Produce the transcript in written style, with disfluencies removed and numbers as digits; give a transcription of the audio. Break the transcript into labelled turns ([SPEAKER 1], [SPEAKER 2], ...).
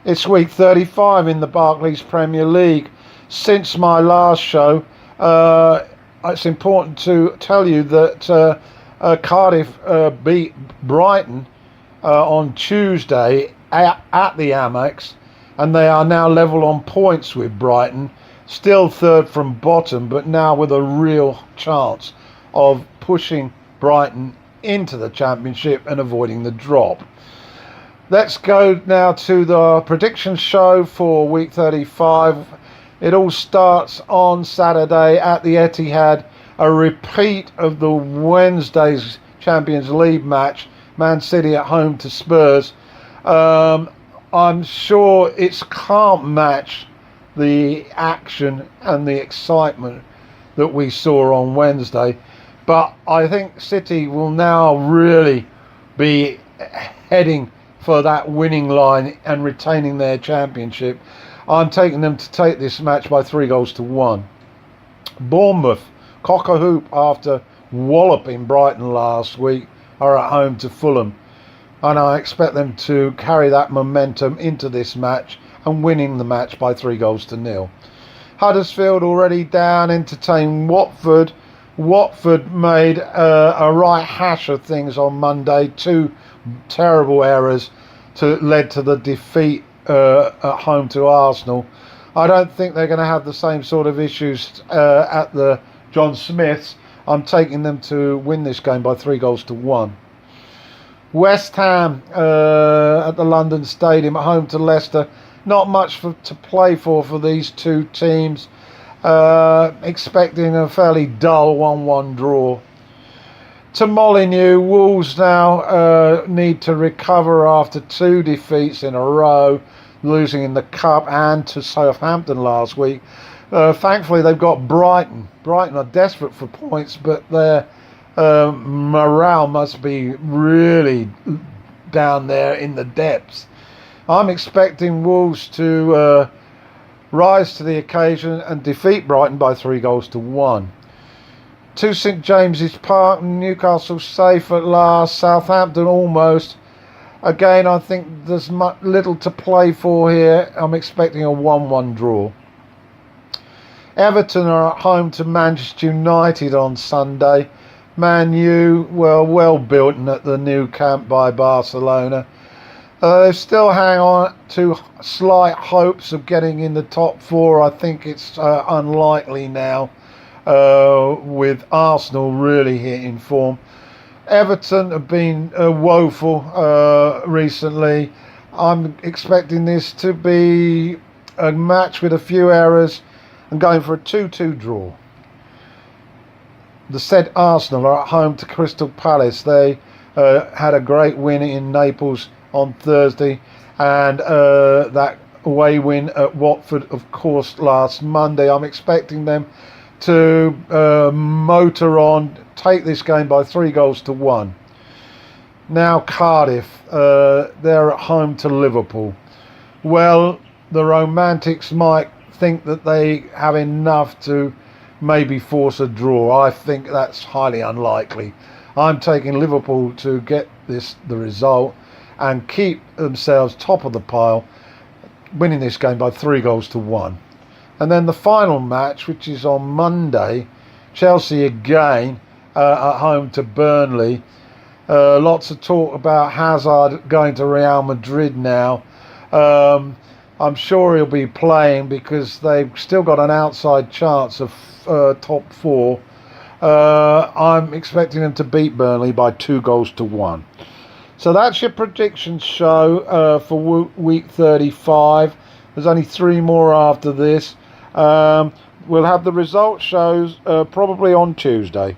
[SPEAKER 1] It's week 35 in the Barclays Premier League. Since my last show, it's important to tell you that Cardiff beat Brighton on Tuesday at the Amex, and they are now level on points with Brighton, still third from bottom, but now with a real chance of pushing Brighton into the Championship and avoiding the drop. Let's go now to the prediction show for week 35. It all starts on Saturday at the Etihad, a repeat of the Wednesday's Champions League match, Man City at home to Spurs. I'm sure it can't match the action and the excitement that we saw on Wednesday, but I think City will now really be heading for that winning line and retaining their championship. I'm taking them to take this match by 3-1. Bournemouth, cock a hoop after walloping Brighton last week, are at home to Fulham, and I expect them to carry that momentum into this match and winning the match by 3-0. Huddersfield already down, entertain Watford. Watford made a right hash of things on Monday. Two terrible errors led to the defeat at home to Arsenal. I don't think they're going to have the same sort of issues at the John Smiths. I'm taking them to win this game by 3-1. West Ham at the London Stadium at home to Leicester. Not much to play for these two teams. Expecting a fairly dull 1-1 draw. To Molineux, Wolves now need to recover after two defeats in a row, losing in the Cup and to Southampton last week. Thankfully, they've got Brighton. Brighton are desperate for points, but their morale must be really down there in the depths. I'm expecting Wolves to rise to the occasion and defeat Brighton by 3-1. To St James's Park, Newcastle safe at last, Southampton almost. Again, I think there's little to play for here. I'm expecting a 1-1 draw. Everton are at home to Manchester United on Sunday. Man U, well built at the new camp by Barcelona. They still hang on to slight hopes of getting in the top four. I think it's unlikely now, with Arsenal really hitting form. Everton have been woeful recently. I'm expecting this to be a match with a few errors and going for a 2-2 draw. The said Arsenal are at home to Crystal Palace. They had a great win in Naples on Thursday, and that away win at Watford, of course, last Monday. I'm expecting them to motor on, take this game by 3-1. Now Cardiff, they're at home to Liverpool. Well, the Romantics might think that they have enough to maybe force a draw. I think that's highly unlikely. I'm taking Liverpool to get the result and keep themselves top of the pile, winning this game by 3-1. And then the final match, which is on Monday, Chelsea again at home to Burnley. Lots of talk about Hazard going to Real Madrid now. I'm sure he'll be playing because they've still got an outside chance of top four. I'm expecting them to beat Burnley by 2-1. So that's your prediction show for week 35. There's only 3 more after this. We'll have the result shows probably on Tuesday.